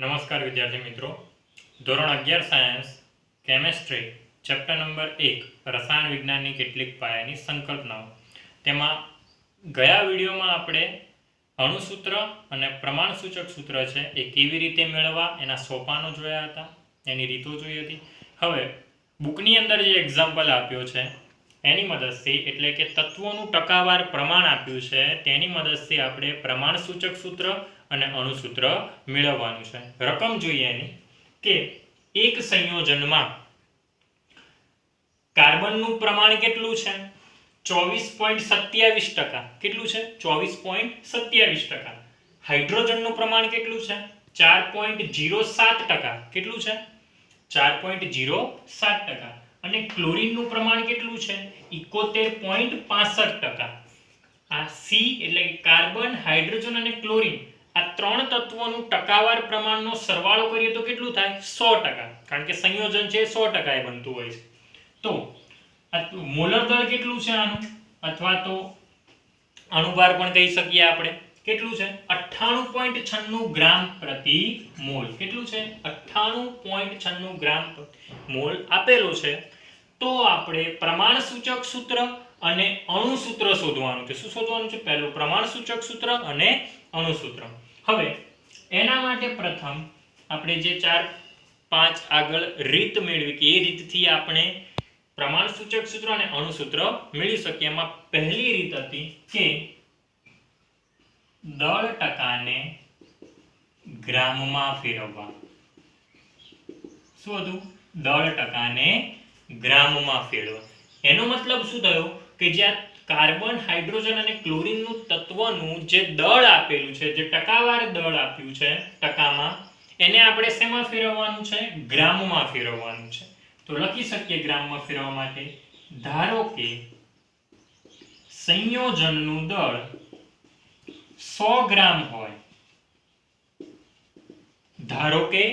નમસ્કાર વિદ્યાર્થી મિત્રો, ધોરણ 11 સાયન્સ કેમેસ્ટ્રી ચેપ્ટર નંબર 1 રસાયણ વિજ્ઞાનની કેટલીક પાયાની સંકલ્પનાઓ. તેમાં ગયા વિડીયોમાં આપણે અણુસૂત્ર અને પ્રમાણસૂચક સૂત્ર છે એ કેવી રીતે મેળવવા એના સોપાનો જોયા હતા, એની રીતો જોઈ હતી. હવે બુકની અંદર જે એક્ઝામ્પલ આપ્યો છે એની મદદથી, એટલે કે તત્વોનું ટકાવાર પ્રમાણ આપ્યું છે તેની મદદથી આપણે પ્રમાણસૂચક સૂત્ર અને અણુસૂત્ર મેળવવાનું છે. રકમ જોઈએ એની કે એક સંયોજનમાં કાર્બનનું પ્રમાણ કેટલું છે? 24.27%. કેટલું છે? 24.27%. હાઇડ્રોજનનું પ્રમાણ કેટલું છે? 4.07%. કેટલું છે? 4.07%. અને ક્લોરીનનું પ્રમાણ કેટલું છે? 71.65%. આ સી એટલે કે કાર્બન, હાઇડ્રોજન અને ક્લોરીન આ ત્રણ તત્વોનું ટકાવાર પ્રમાણનો સરવાળો કરીએ તો કેટલું થાય? 100%. કારણ કે સંયોજન છે 100% એ બનતું હોય છે. તો મોલર દળ કેટલું છે આનું, અથવા તો અણુભાર પણ કહી શકીએ આપણે. કેટલું છે? 98.96 ગ્રામ પ્રતિ મોલ. કેટલું છે? 98.96 ગ્રામ મોલ આપેલું છે. તો આપણે પ્રમાણસૂચક સૂત્ર અને અણુસૂત્ર શોધવાનું છે. શું શોધવાનું છે? પહેલું પ્રમાણસૂચક સૂત્ર અને અણુસૂત્ર. હવે એના માટે પ્રથમ આપણે જે 4-5 આગળ રીત મેળવી કે એ રીતથી આપણે પ્રમાણસૂચક સૂત્ર અને અણુસૂત્ર મેળવી શકીએ. એમાં પહેલી રીત હતી કે દળ ટકાને ગ્રામમાં ફેરવવા. શું હતું? દળ ટકાને ગ્રામમાં ફેરવવા. એનો મતલબ શું થયો કે જ્યાં કાર્બન, હાઇડ્રોજન અને ક્લોરીનનું તત્વનું જે દળ આપેલું છે, જે ટકાવાર દળ આપ્યું છે ટકામાં, એને આપણે શેમાં ફેરવવાનું છે? ગ્રામમાં ફેરવવાનું છે. તો લખી શકીએ ગ્રામમાં ફેરવવા માટે, ધારો કે સંયોજનનું દળ 100 ગ્રામ હોય. ધારો કે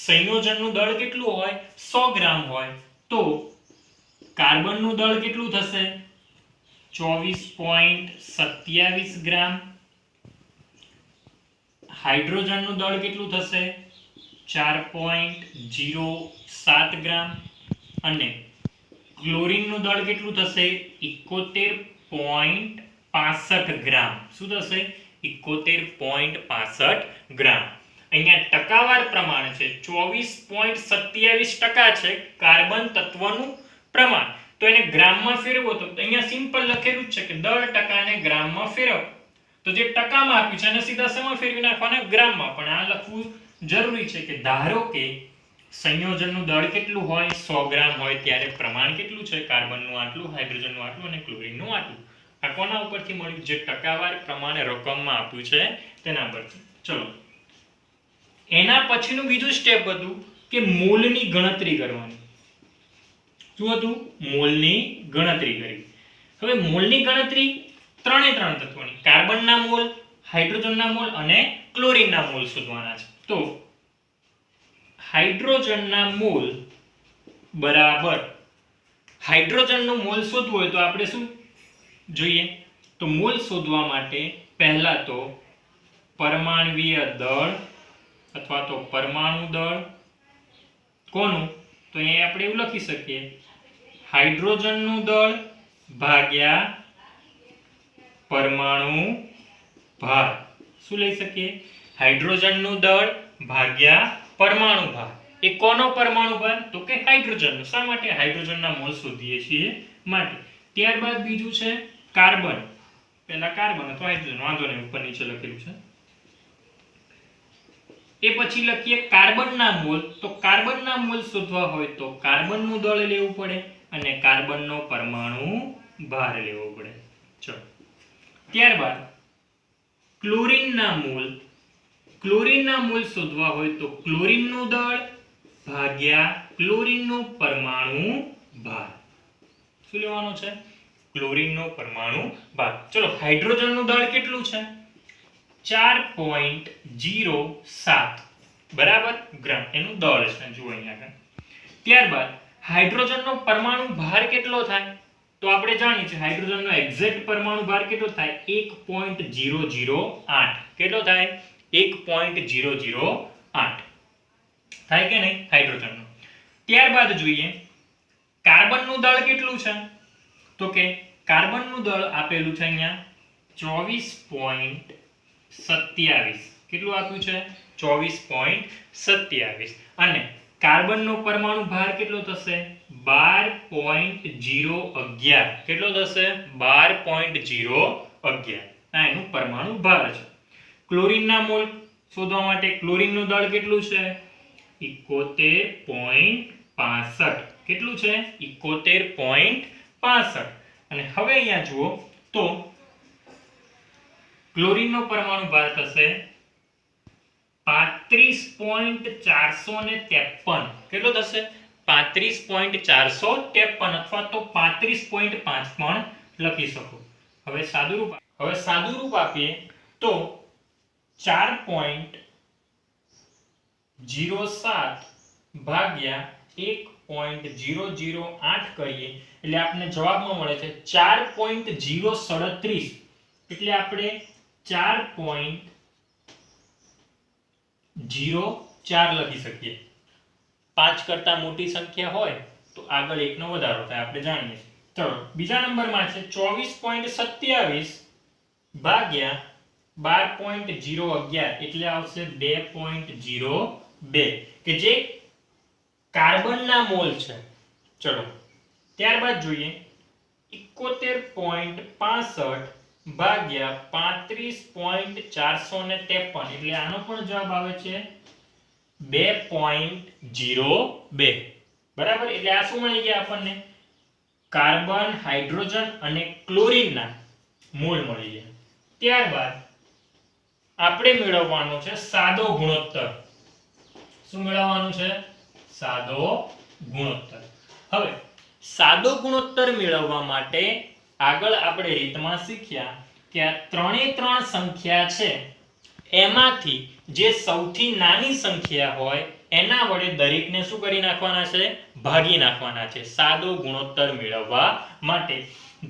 સંયોજનનું દળ કેટલું હોય? 100 ગ્રામ હોય. તો કાર્બનનું દળ કેટલું થશે? 24.27 ગ્રામ. હાઇડ્રોજનનું દળ કેટલું થશે? 4.07 ગ્રામ. અને ક્લોરીનનું દળ કેટલું થશે? 71.65 ગ્રામ. શું થશે? 71.65 ગ્રામ. અહીંયા ટકાવાર પ્રમાણ છે 24.27% છે કાર્બન તત્વનું પ્રમાણ. તો એને ગ્રામમાં ફેરવો તો અહીંયા સિમ્પલ લખેલું જ છે કે દળ ટકાને ગ્રામમાં ફેરવો. તો જે ટકામાં આપ્યું છે એને સીધા શેમાં ફેરવી નાખવાના? ગ્રામમાં. પણ આ લખવું જરૂરી છે કે ધારો કે સંયોજનનું દળ કેટલું હોય? 100 ગ્રામ હોય. ત્યારે પ્રમાણ કેટલું છે? કાર્બનનું આટલું, હાઇડ્રોજનનું આટલું અને ક્લોરીનનું આટલું. આ કોના ઉપરથી મળ્યું? જે ટકાવાર પ્રમાણે રકમમાં આપ્યું છે તેના પરથી. ચલો, એના પછીનું બીજું સ્ટેપ હતું કે મોલની ગણતરી કરવાની. શું હતું? મોલની ગણતરી કરી. હવે મોલની ગણતરી ત્રણે ત્રણ તત્વોની, કાર્બનના મોલ, હાઇડ્રોજનના મોલ અને ક્લોરીનના મોલ શોધવાના છે. તો હાઇડ્રોજનના મોલ બરાબર, હાઇડ્રોજનનું મોલ શોધવું હોય તો આપણે શું જોઈએ? તો મોલ શોધવા માટે પહેલા તો પરમાણ્વીય દળ અથવા તો પરમાણુ દળ કોનું? તો અહીંયા આપણે એવું લખી શકીએ, હાઇડ્રોજનનું દળ ભાગ્યા પરમાણુ ભાર. શું લઈ શકીએ? હાઇડ્રોજનનું દળ ભાગ્યા પરમાણુ ભાર. એ કોનો પરમાણુ ભાર? તો કે હાઇડ્રોજનનો. શા માટે? હાઇડ્રોજનના મોલ શોધીએ છીએ માટે. ત્યારબાદ બીજું છે કાર્બન. પહેલા કાર્બન અથવા હાઇડ્રોજન, વાંધો નહીં, ઉપર નીચે લખેલું છે. એ પછી લખીએ કાર્બનના મોલ. તો કાર્બનના મોલ શોધવા હોય તો કાર્બનનું દળ લેવું પડે અને કાર્બનનો પરમાણુ ભાર લેવો પડે. ચલો, ત્યારબાદ ક્લોરીનના મોલ. ક્લોરીનના મોલ શોધવા હોય તો ક્લોરીનનું દળ ભાગ્યા ક્લોરીનનું પરમાણુ ભાર. શું લેવાનું છે? ક્લોરીનનો પરમાણુ ભાર. ચલો, હાઇડ્રોજનનું દળ કેટલું છે? 4.07 બરાબર ગ્રામ એનું દળ છે. જુઓ અહીંયા આગળ. ત્યારબાદ હાઇડ્રોજનનો પરમાણુ ભાર કેટલો થાય? તો આપણે જાણીએ છીએ હાઇડ્રોજનનો એક્ઝેક્ટ પરમાણુ ભાર કેટલો થાય? 1.008. કેટલો થાય? 1.008. થાય કે નહીં હાઇડ્રોજનનું. ત્યારબાદ જોઈએ કાર્બનનું દળ કેટલું છે, તો કે કાર્બનનું દળ આપેલું છે અહીંયા 24.27. કેટલું આપ્યું છે 24.27 અને કાર્બનનો પરમાણુ ભાર કેટલો થશે 12.011. કેટલો થશે 12.011. આ એનું પરમાણુ ભાર છે. ક્લોરીનના મોલ શોધવા માટે ક્લોરીનનું દળ કેટલું છે 71.65. કેટલું છે 71.65. અને હવે અહીંયા જુઓ તો ક્લોરીનનો પરમાણુ ભાર થશે 35.453. કેટલો થશે 35.453 અથવા તો 35.5 પણ લખી શકો. હવે સાદુરૂપ આપીએ તો 4.07 ભાગ્યા 1.008 કરીએ એટલે આપણને જવાબમાં મળે છે 4.037. એટલે આપણે 4.04 લખી શકીએ. 5 કરતા મોટી સંખ્યા હોય તો આગળ 1 નો વધારો થાય, આપણે જાણીએ છીએ. ચલો બીજા નંબરમાં છે 24.27 ભાગ્યા 12.011 એટલે આવશે 2.02 કે જે કાર્બનના મોલ છે. ચલો ત્યારબાદ જોઈએ 71.65 ભાગ્યા 35.453 એટલે આનો પણ જવાબ આવે છે 2.02. બરાબર. એટલે આ શું મળી ગયા આપણને કાર્બન, હાઇડ્રોજન અને ક્લોરીનના મોલ મળી ગયા. ત્યારબાદ આપણે મેળવવાનો છે સાદો ગુણોત્તર. શું મેળવવાનું છે સાદો ગુણોત્તર. હવે સાદો ગુણોત્તર મેળવવા માટે આગળ આપણે રીતમાં શીખ્યા કે આ ત્રણે ત્રણ સંખ્યા છે એમાંથી જે સૌથી નાની સંખ્યા હોય એના વડે દરેકને શું કરી નાખવાના છે ભાગી નાખવાના છે સાદો ગુણોત્તર મેળવવા માટે.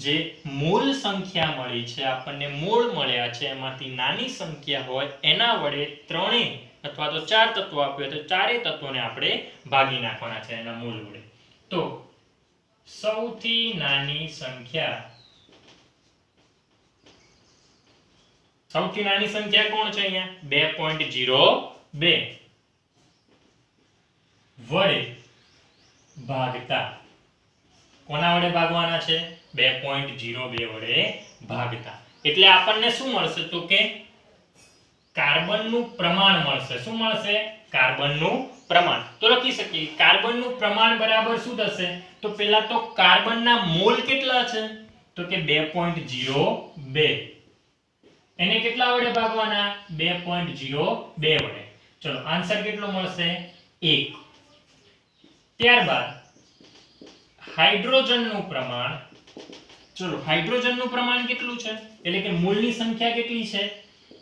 જે મૂળ સંખ્યા મળી છે આપણને મૂળ મળ્યા છે એમાંથી નાની સંખ્યા હોય એના વડે ત્રણેય અથવા તો ચાર તત્વો આપ્યા તો ચારેય તત્વોને આપણે ભાગી નાખવાના છે એના મૂળ વડે. તો સૌથી નાની સંખ્યા કોણ છે અહીંયા 2.02 વડે ભાગતા. કોના વડે ભાગવાના છે 2.02 વડે ભાગતા. એટલે આપણને શું મળશે તો કે કાર્બનનું પ્રમાણ મળશે. શું મળશે કાર્બનનું પ્રમાણ. તો લખી શકીએ કાર્બનનું પ્રમાણ બરાબર શું થશે તો પહેલા તો કાર્બનના મોલ કેટલા છે તો કે 2.02. એને કેટલા વડે ભાગવાના 2.02 વડે. ચલો આન્સર કેટલો મળશે 1. ત્યારબાદ હાઇડ્રોજનનું પ્રમાણ. ચલો હાઇડ્રોજનનું પ્રમાણ કેટલું છે એટલે કે મૂળની સંખ્યા કેટલી છે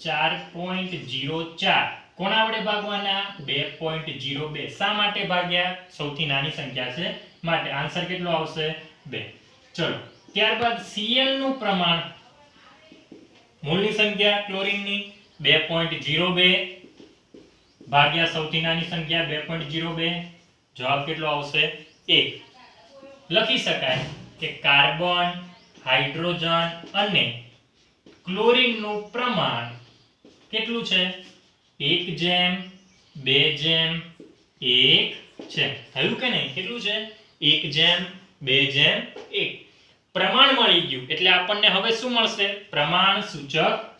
4.04. કોના વડે ભાગવાના 2.02. શા માટે ભાગ્યા સૌથી નાની સંખ્યા છે માટે. આન્સર કેટલો આવશે 2. ચલો ત્યારબાદ Cl નું પ્રમાણ મૂળની સંખ્યા ક્લોરીનની 2.02 ભાગ્યા સૌથી નાની સંખ્યા 2.02. જવાબ કેટલો આવશે 1. લખી શકાય કે કાર્બન, હાઇડ્રોજન અને ક્લોરીનનું પ્રમાણ કેટલું છે 1:2:1 છે. થયું કે નહીં કેટલું છે 1:2:1. પ્રમાણ મળી ગયું એટલે આપણને હવે શું મળશે પ્રમાણ સૂચક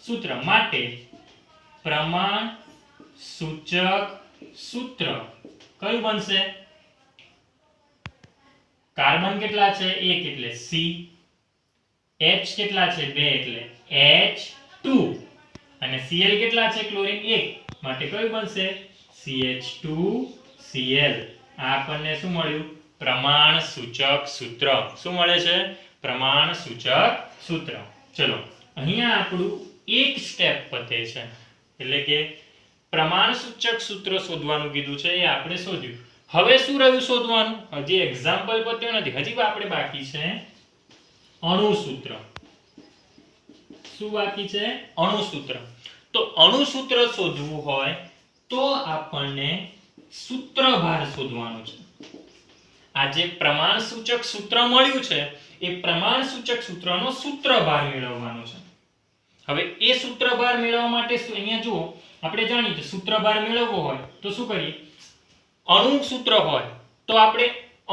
સૂત્ર. માટે પ્રમાણ સૂચક સૂત્ર કયું બનશે કાર્બન કેટલા છે 1 એટલે C, H કેટલા છે 2 એટલે H2 અને Cl કેટલા છે ક્લોરીન 1 માટે કયું બનશે CH2Cl. આ આપણને શું મળ્યું પ્રમાણ સૂચક સૂત્ર. શું મળે છે પ્રમાણ સૂચક સૂત્ર. ચલો અહીંયા આપણું એક સ્ટેપ પતે છે એટલે કે પ્રમાણ સૂચક સૂત્ર શોધવાનું કીધું છે એ આપણે શોધ્યું. હવે શું રહ્યું શોધવાનું હજી એક્ઝામ્પલ પત્યો નથી. હજી આપણે બાકી છે અણુ સૂત્ર. શું બાકી છે અણુ સૂત્ર. તો અણુ સૂત્ર શોધવું હોય તો આપણને સૂત્રભાર શોધવાનો છે. આ જે પ્રમાણસૂચક સૂત્ર મળ્યું છે એ પ્રમાણસૂચક સૂત્રનો સૂત્રભાર મેળવવાનો છે. હવે એ સૂત્રભાર મેળવવા માટે અહીંયા જુઓ આપણે જાણીએ કે સૂત્રભાર મેળવવો હોય તો શું કરીએ, અણુ સૂત્ર હોય તો આપણે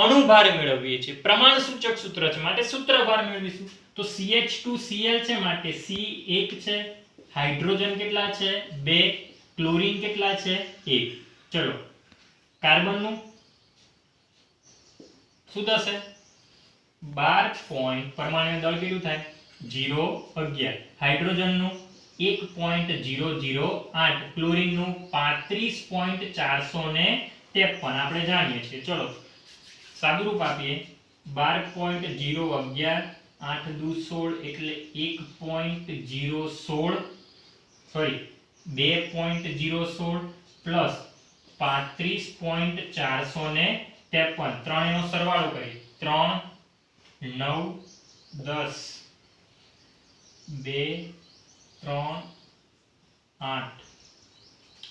અણુભાર મેળવીએ છીએ. પ્રમાણસૂચક સૂત્ર છે માટે સૂત્રભાર મેળવીશું. તો CH2Cl છે માટે C 1 છે, હાઇડ્રોજન કેટલા છે 2, ક્લોરીન કેટલા છે 1. ચલો કાર્બનનું શું થશે 12 પરમાણુ દળ કેટલું થાય 0.11, હાઇડ્રોજનનું 1.008, ક્લોરીનનું 35.453 આપણે જાણીએ છીએ. ચલો સાદુરૂપ આપીએ 12.011 8 દુ 16 એટલે 1.016 સોરી 2.016 પ્લસ 35.453 ત્રણેયનો સરવાળો કરીએ 3 9 10 2 3 8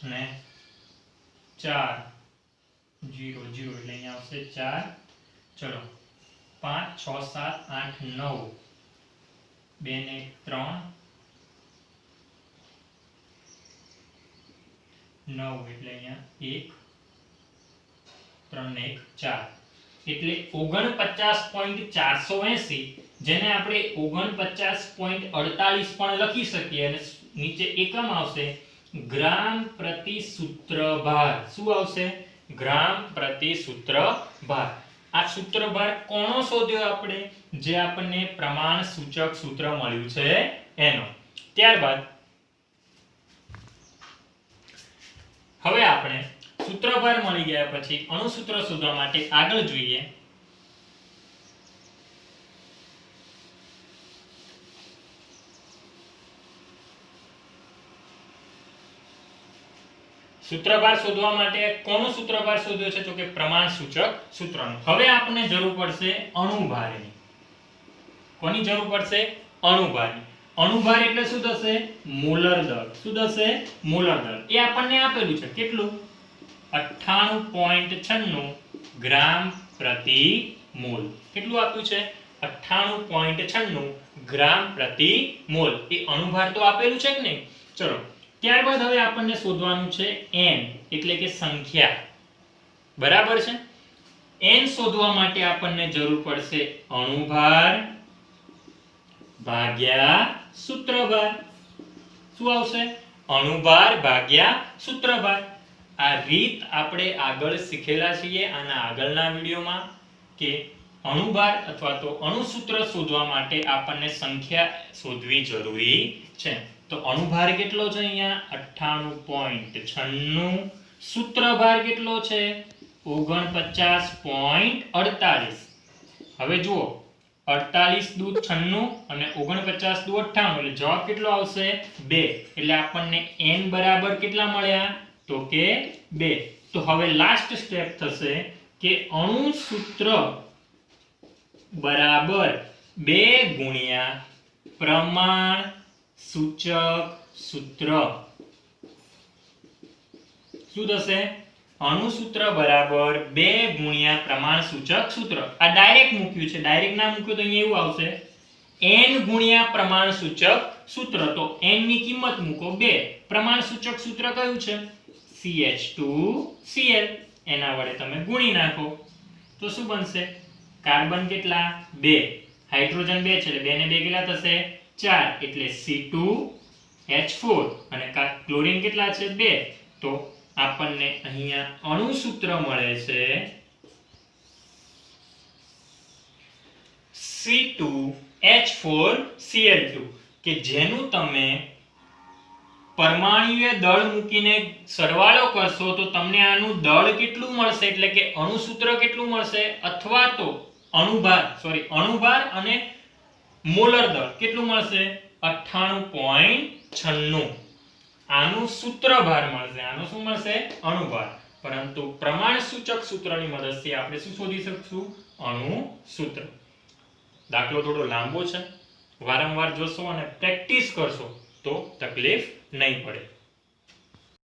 અને 4 0 0 એટલે અહીંયા આવશે 4. ચલો 5 6 7 8 9 2 ને 3 9 એટલે અહીંયા 1 3 ને 1 4 એટલે 49.480 જેને આપણે 49.48 પણ લખી શકીએ અને નીચે એકમ આવશે ગ્રામ પ્રતિ સૂત્રભાર. શું આવશે ગ્રામ પ્રતિ સૂત્રભાર. આ સૂત્રભાર કોનો શોધ્યો આપણે, જે આપણને પ્રમાણસૂચક સૂત્ર મળ્યું છે એનો. ત્યારબાદ હવે આપણે સૂત્રભાર મળી ગયા પછી અણુસૂત્ર શોધવા માટે આગળ જોઈએ. સૂત્રભાર શોધવા માટે કોનો સૂત્રભાર શોધ્યો છે તો કે પ્રમાણસૂચક સૂત્રનો. હવે આપણને જરૂર પડશે અણુભારની. કોની જરૂર પડશે અણુભારની. અણુભાર એટલે શું થશે મોલર દળ. શું થશે મોલર દળ. એ આપણને આપેલું છે કેટલું 98.96 ગ્રામ પ્રતિ મોલ. કેટલું આપ્યું છે 98.96 ગ્રામ પ્રતિ મોલ. એ અણુભાર તો આપેલું છે કે નહીં. ચલો ત્યારબાદ હવે આપણને શોધવાનું છે n એટલે કે સંખ્યા. બરાબર છે. n શોધવા માટે આપણને જરૂર પડશે અણુભાર ભાગ્યા સૂત્રભાર. શું આવશે અણુભાર ભાગ્યા સૂત્રભાર. આ રીત આપણે આગળ શીખેલા છીએ આના આગળના વિડિયોમાં કે અણુભાર અથવા તો અણુસૂત્ર શોધવા માટે આપણને સંખ્યા શોધવી જરૂરી છે. તો અણુભાર કેટલો છે અહીંયા 98.96, સૂત્રભાર કેટલો છે 49.48. હવે જુઓ 48 દુ 96 અને 49 દુ 98 એટલે જવાબ કેટલો આવશે 2. એટલે આપણને n બરાબર કેટલા મળ્યા તો કે 2. તો હવે લાસ્ટ સ્ટેપ થશે કે અણુસૂત્ર બરાબર 2 ગુણ્યા પ્રમાણ સૂચક સૂત્ર. શું થશે અણુસૂત્ર બરાબર 2 ગુણ્યા પ્રમાણસૂચક સૂત્ર. આ ડાયરેક્ટ મૂક્યું છે. ડાયરેક્ટ ના મૂક્યું તો અહીંયા એવું આવશે n ગુણ્યા પ્રમાણસૂચક સૂત્ર. તો n ની કિંમત મૂકો 2. પ્રમાણસૂચક સૂત્ર કયું છે CH2Cl. એના વડે તમે ગુણી નાખો તો શું બનશે કાર્બન કેટલા 2, હાઇડ્રોજન 2 છે એટલે 2 ને 2 કેટલા થશે 4 એટલે C2H4 અને ક્લોરીન કેટલા છે 2. તો આપણને અહીંયા અણુસૂત્ર મળે છે C2H4Cl2 કે જેનું તમે પરમાણુય દળ મૂકીને સરવાળો કરશો તો તમને આનું દળ કેટલું મળશે એટલે કે અણુસૂત્ર કેટલું મળશે અથવા તો અણુભાર અને મોલર દળ કેટલું મળશે 98.96. આનું સૂત્રભાર મળશે. આનું શું મળશે અણુભાર. પરંતુ પ્રમાણસૂચક સૂત્રની મદદથી આપણે શું શોધી શકશું અણુસૂત્ર. દાખલો થોડો લાંબો છે. વારંવાર જોશો અને પ્રેક્ટિસ કરશો તો તકલીફ નહીં પડે.